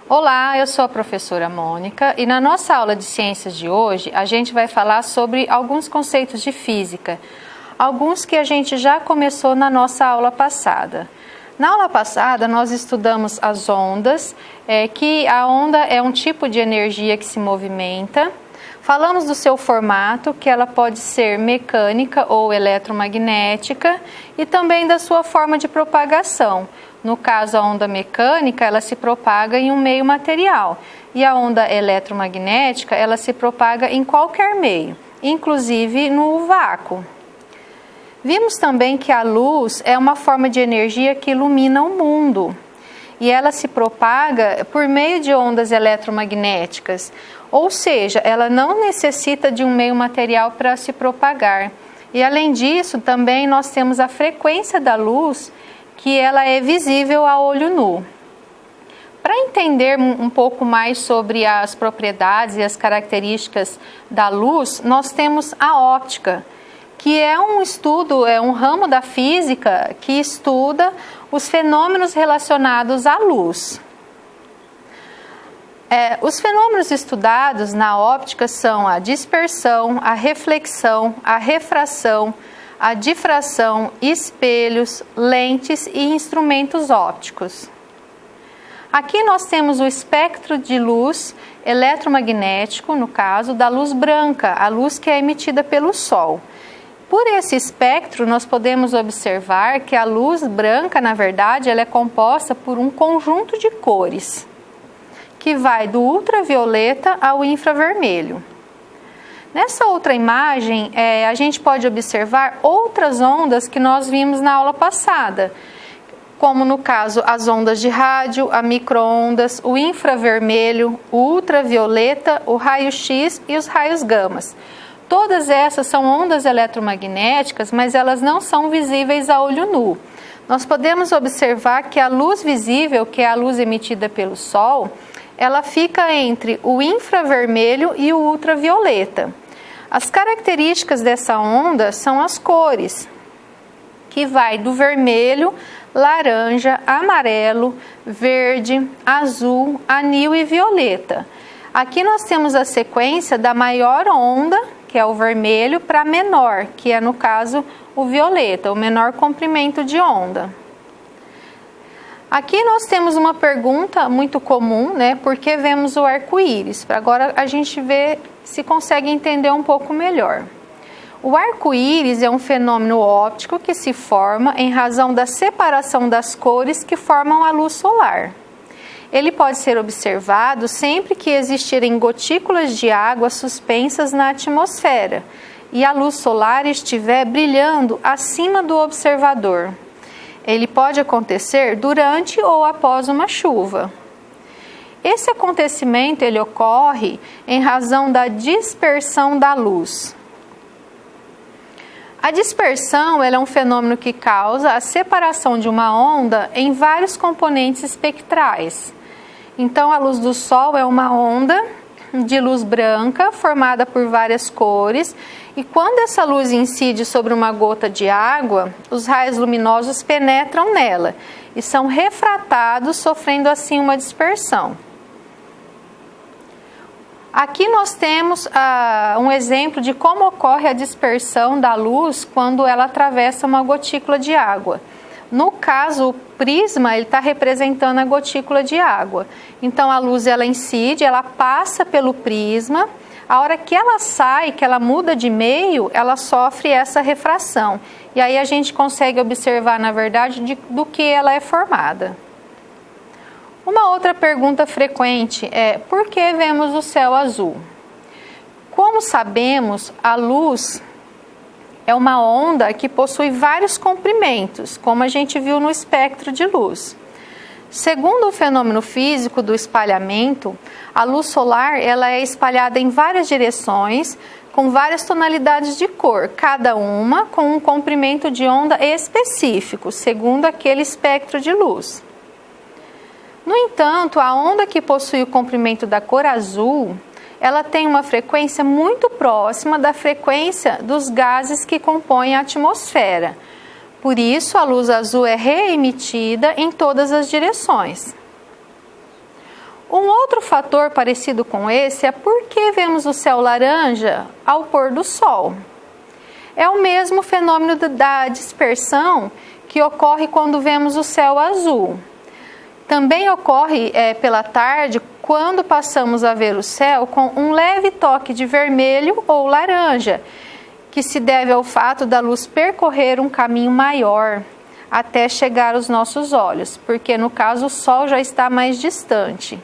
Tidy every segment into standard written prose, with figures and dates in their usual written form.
Olá, eu sou a professora Mônica e na nossa aula de ciências de hoje a gente vai falar sobre alguns conceitos de física, alguns que a gente já começou na nossa aula passada. Na aula passada nós estudamos as ondas, que a onda é um tipo de energia que se movimenta. Falamos do seu formato, que ela pode ser mecânica ou eletromagnética, e também da sua forma de propagação. No caso, a onda mecânica, ela se propaga em um meio material, e a onda eletromagnética, ela se propaga em qualquer meio, inclusive no vácuo. Vimos também que a luz é uma forma de energia que ilumina o mundo, e ela se propaga por meio de ondas eletromagnéticas, ou seja, ela não necessita de um meio material para se propagar. E além disso, também nós temos a frequência da luz, que ela é visível a olho nu. Para entender um pouco mais sobre as propriedades e as características da luz, nós temos a óptica, que é um estudo, é um ramo da física que estuda os fenômenos relacionados à luz. Os fenômenos estudados na óptica são a dispersão, a reflexão, a refração, a difração, espelhos, lentes e instrumentos ópticos. Aqui nós temos o espectro de luz eletromagnético, no caso da luz branca, a luz que é emitida pelo Sol. Por esse espectro, nós podemos observar que a luz branca, na verdade, ela é composta por um conjunto de cores, que vai do ultravioleta ao infravermelho. Nessa outra imagem, a gente pode observar outras ondas que nós vimos na aula passada, como no caso as ondas de rádio, a micro-ondas, o infravermelho, o ultravioleta, o raio-x e os raios gamas. Todas essas são ondas eletromagnéticas, mas elas não são visíveis a olho nu. Nós podemos observar que a luz visível, que é a luz emitida pelo Sol, ela fica entre o infravermelho e o ultravioleta. As características dessa onda são as cores, que vai do vermelho, laranja, amarelo, verde, azul, anil e violeta. Aqui nós temos a sequência da maior onda, que é o vermelho, para a menor, que é no caso o violeta, o menor comprimento de onda. Aqui nós temos uma pergunta muito comum, né? Por que vemos o arco-íris? Para agora a gente ver se consegue entender um pouco melhor. O arco-íris é um fenômeno óptico que se forma em razão da separação das cores que formam a luz solar. Ele pode ser observado sempre que existirem gotículas de água suspensas na atmosfera e a luz solar estiver brilhando acima do observador. Ele pode acontecer durante ou após uma chuva. Esse acontecimento ele ocorre em razão da dispersão da luz. A dispersão ela é um fenômeno que causa a separação de uma onda em vários componentes espectrais. Então, a luz do Sol é uma onda de luz branca formada por várias cores, e quando essa luz incide sobre uma gota de água, os raios luminosos penetram nela e são refratados, sofrendo assim uma dispersão. Aqui nós temos um exemplo de como ocorre a dispersão da luz quando ela atravessa uma gotícula de água. No caso, o prisma está representando a gotícula de água. Então, a luz ela incide, ela passa pelo prisma. A hora que ela sai, que ela muda de meio, ela sofre essa refração. E aí a gente consegue observar, na verdade, do que ela é formada. Uma outra pergunta frequente é: por que vemos o céu azul? Como sabemos, a luz é uma onda que possui vários comprimentos, como a gente viu no espectro de luz. Segundo o fenômeno físico do espalhamento, a luz solar ela é espalhada em várias direções, com várias tonalidades de cor, cada uma com um comprimento de onda específico, segundo aquele espectro de luz. No entanto, a onda que possui o comprimento da cor azul, ela tem uma frequência muito próxima da frequência dos gases que compõem a atmosfera. Por isso, a luz azul é reemitida em todas as direções. Um outro fator parecido com esse é por que vemos o céu laranja ao pôr do sol. É o mesmo fenômeno da dispersão que ocorre quando vemos o céu azul. Também ocorre pela tarde quando passamos a ver o céu com um leve toque de vermelho ou laranja, que se deve ao fato da luz percorrer um caminho maior até chegar aos nossos olhos, porque no caso o sol já está mais distante.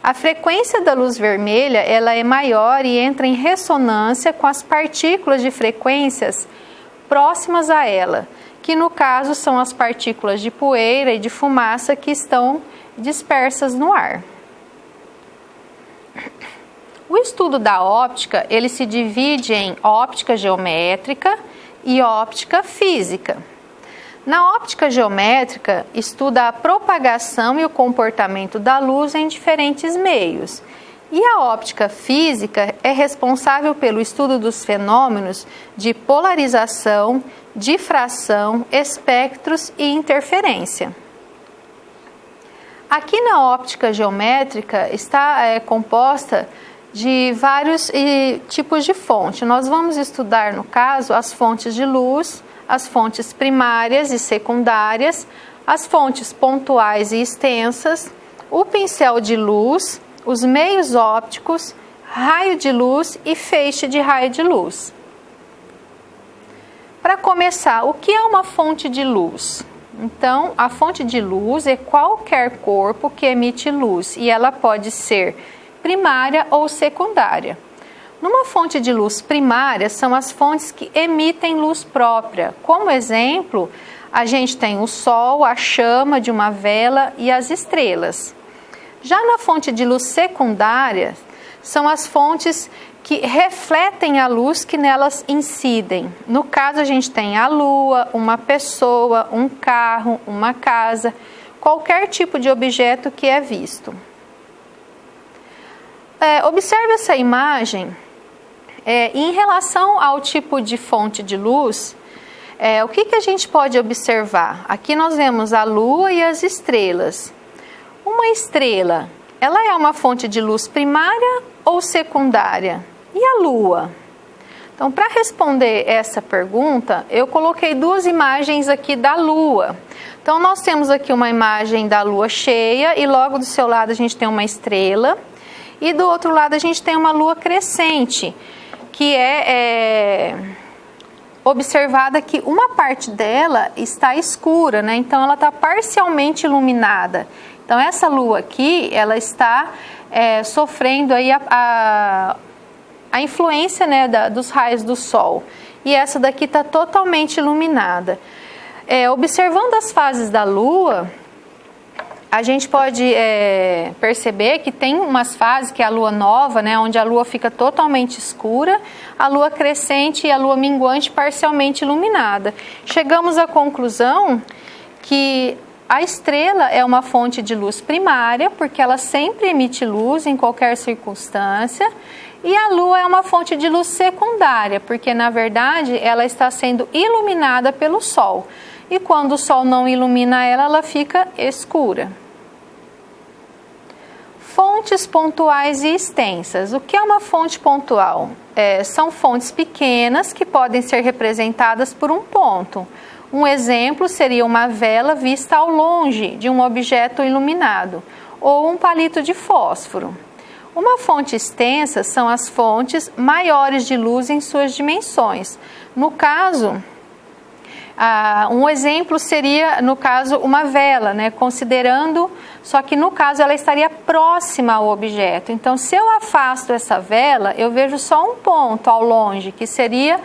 A frequência da luz vermelha ela é maior e entra em ressonância com as partículas de frequências próximas a ela, que no caso são as partículas de poeira e de fumaça que estão dispersas no ar. O estudo da óptica ele se divide em óptica geométrica e óptica física. Na óptica geométrica, estuda a propagação e o comportamento da luz em diferentes meios. E a óptica física é responsável pelo estudo dos fenômenos de polarização, difração, espectros e interferência. Aqui na óptica geométrica está composta de vários tipos de fonte. Nós vamos estudar, no caso, as fontes de luz, as fontes primárias e secundárias, as fontes pontuais e extensas, o pincel de luz, os meios ópticos, raio de luz e feixe de raio de luz. Para começar, o que é uma fonte de luz? Então, a fonte de luz é qualquer corpo que emite luz e ela pode ser primária ou secundária. Numa fonte de luz primária, são as fontes que emitem luz própria. Como exemplo, a gente tem o sol, a chama de uma vela e as estrelas. Já na fonte de luz secundária, são as fontes que refletem a luz que nelas incidem. No caso, a gente tem a lua, uma pessoa, um carro, uma casa, qualquer tipo de objeto que é visto. Observe essa imagem. Em relação ao tipo de fonte de luz, o que a gente pode observar? Aqui nós vemos a lua e as estrelas. Uma estrela, ela é uma fonte de luz primária ou secundária? E a lua? Então, para responder essa pergunta, eu coloquei duas imagens aqui da lua. Então, nós temos aqui uma imagem da lua cheia e logo do seu lado a gente tem uma estrela. E do outro lado a gente tem uma lua crescente, que é observada que uma parte dela está escura, né? Então ela está parcialmente iluminada. Então essa lua aqui, ela está sofrendo aí a influência, né, dos raios do sol. E essa daqui está totalmente iluminada. Observando as fases da lua, a gente pode perceber que tem umas fases, que é a lua nova, né, onde a lua fica totalmente escura, a lua crescente e a lua minguante parcialmente iluminada. Chegamos à conclusão que a estrela é uma fonte de luz primária, porque ela sempre emite luz em qualquer circunstância, e a lua é uma fonte de luz secundária, porque na verdade ela está sendo iluminada pelo sol. E quando o sol não ilumina ela, ela fica escura. Fontes pontuais e extensas. O que é uma fonte pontual? São fontes pequenas que podem ser representadas por um ponto. Um exemplo seria uma vela vista ao longe de um objeto iluminado, ou um palito de fósforo. Uma fonte extensa são as fontes maiores de luz em suas dimensões. No caso, um exemplo seria, no caso, uma vela, né? Considerando, só que no caso ela estaria próxima ao objeto. Então, se eu afasto essa vela, eu vejo só um ponto ao longe, que seria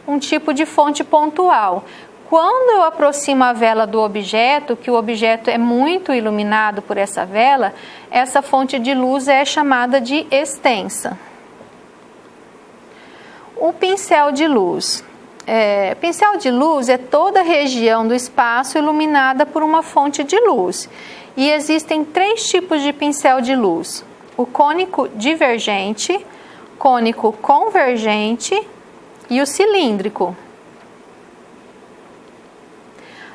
um tipo de fonte pontual. Quando eu aproximo a vela do objeto, que o objeto é muito iluminado por essa vela, essa fonte de luz é chamada de extensa. O pincel de luz. Pincel de luz é toda a região do espaço iluminada por uma fonte de luz. E existem 3 tipos de pincel de luz: o cônico divergente, cônico convergente e o cilíndrico.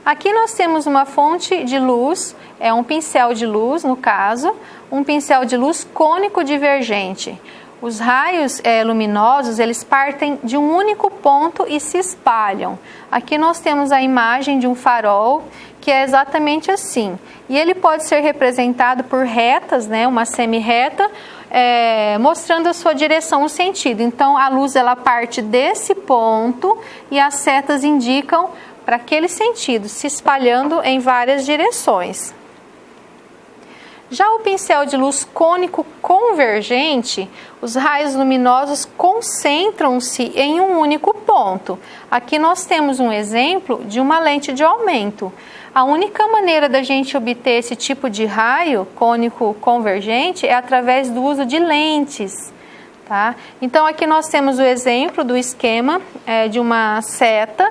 Aqui nós temos uma fonte de luz, um pincel de luz no caso, um pincel de luz cônico divergente. Os raios luminosos, eles partem de um único ponto e se espalham. Aqui nós temos a imagem de um farol, que é exatamente assim. E ele pode ser representado por retas, né, uma semi-reta, mostrando a sua direção, o sentido. Então, a luz ela parte desse ponto e as setas indicam para aquele sentido, se espalhando em várias direções. Já o pincel de luz cônico convergente, os raios luminosos concentram-se em um único ponto. Aqui nós temos um exemplo de uma lente de aumento. A única maneira da gente obter esse tipo de raio cônico convergente é através do uso de lentes. Tá? Então aqui nós temos o exemplo do esquema de uma seta.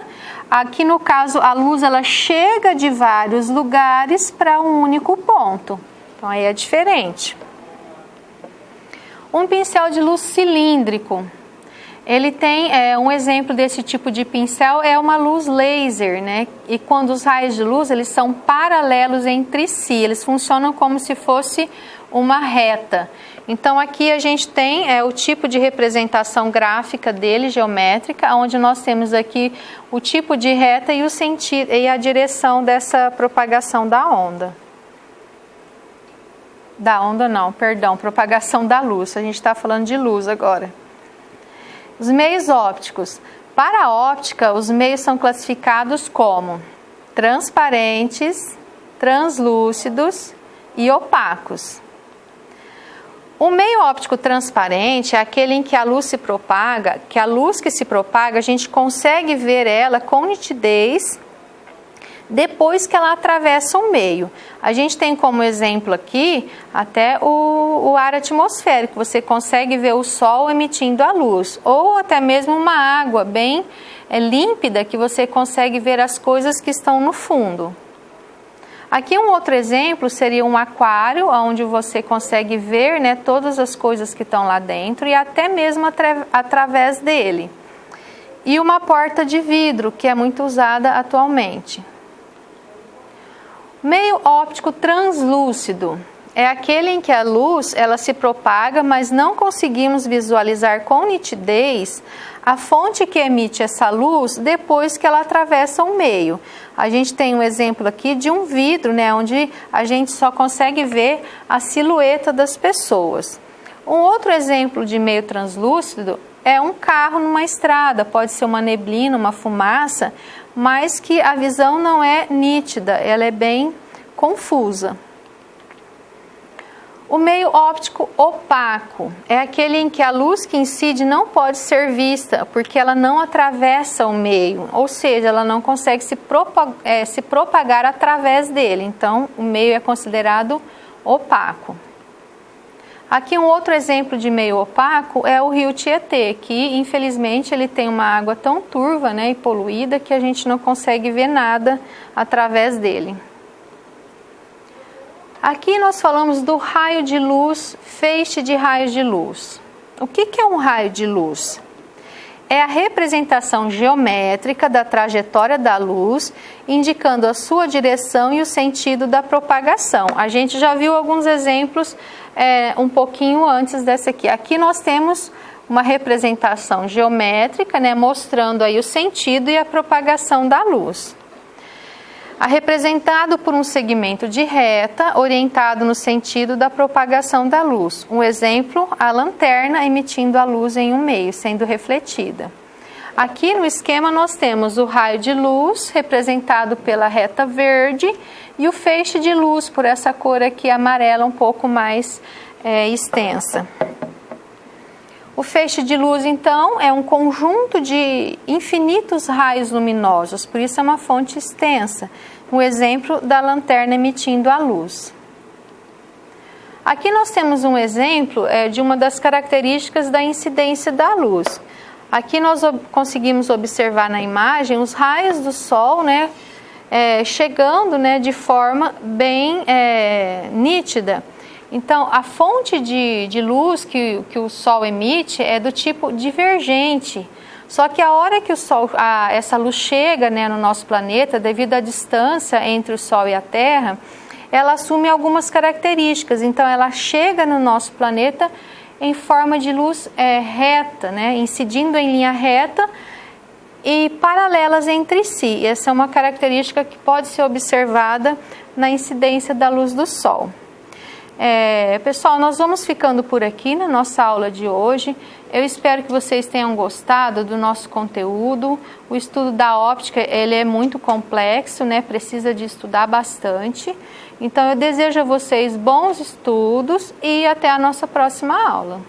Aqui no caso a luz ela chega de vários lugares para um único ponto. Então, aí é diferente. Um pincel de luz cilíndrico. Ele tem um exemplo desse tipo de pincel, é uma luz laser, né? E quando os raios de luz, eles são paralelos entre si, eles funcionam como se fosse uma reta. Então, aqui a gente tem o tipo de representação gráfica dele, geométrica, onde nós temos aqui o tipo de reta e o sentido e a direção dessa propagação da onda. Da onda não, perdão, propagação da luz. A gente está falando de luz agora. Os meios ópticos. Para a óptica, os meios são classificados como transparentes, translúcidos e opacos. O meio óptico transparente é aquele em que a luz se propaga, que a luz que se propaga, a gente consegue ver ela com nitidez depois que ela atravessa o meio. A gente tem como exemplo aqui até o ar atmosférico, você consegue ver o sol emitindo a luz, ou até mesmo uma água bem límpida que você consegue ver as coisas que estão no fundo. Aqui um outro exemplo seria um aquário, onde você consegue ver, né, todas as coisas que estão lá dentro e até mesmo através dele. E uma porta de vidro, que é muito usada atualmente. Meio óptico translúcido é aquele em que a luz ela se propaga, mas não conseguimos visualizar com nitidez a fonte que emite essa luz depois que ela atravessa o meio. A gente tem um exemplo aqui de um vidro, né, onde a gente só consegue ver a silhueta das pessoas. Um outro exemplo de meio translúcido é um carro numa estrada, pode ser uma neblina, uma fumaça, mas que a visão não é nítida, ela é bem confusa. O meio óptico opaco é aquele em que a luz que incide não pode ser vista, porque ela não atravessa o meio, ou seja, ela não consegue se propagar através dele, então o meio é considerado opaco. Aqui um outro exemplo de meio opaco é o rio Tietê, que infelizmente ele tem uma água tão turva, né, e poluída que a gente não consegue ver nada através dele. Aqui nós falamos do raio de luz, feixe de raios de luz. O que é um raio de luz? É a representação geométrica da trajetória da luz, indicando a sua direção e o sentido da propagação. A gente já viu alguns exemplos um pouquinho antes dessa aqui. Aqui nós temos uma representação geométrica, né, mostrando aí o sentido e a propagação da luz. Representado por um segmento de reta orientado no sentido da propagação da luz. Um exemplo, a lanterna emitindo a luz em um meio, sendo refletida. Aqui no esquema nós temos o raio de luz, representado pela reta verde, e o feixe de luz, por essa cor aqui amarela um pouco mais extensa. O feixe de luz, então, é um conjunto de infinitos raios luminosos, por isso é uma fonte extensa. Um exemplo da lanterna emitindo a luz. Aqui nós temos um exemplo de uma das características da incidência da luz. Aqui nós conseguimos observar na imagem os raios do sol, né, chegando, né, de forma bem nítida. Então, a fonte de luz que o Sol emite é do tipo divergente. Só que a hora que essa luz chega, né, no nosso planeta, devido à distância entre o Sol e a Terra, ela assume algumas características. Então, ela chega no nosso planeta em forma de luz reta, né? Incidindo em linha reta e paralelas entre si. Essa é uma característica que pode ser observada na incidência da luz do Sol. Pessoal, nós vamos ficando por aqui na nossa aula de hoje. Eu espero que vocês tenham gostado do nosso conteúdo. O estudo da óptica, ele é muito complexo, né? Precisa de estudar bastante. Então, eu desejo a vocês bons estudos e até a nossa próxima aula.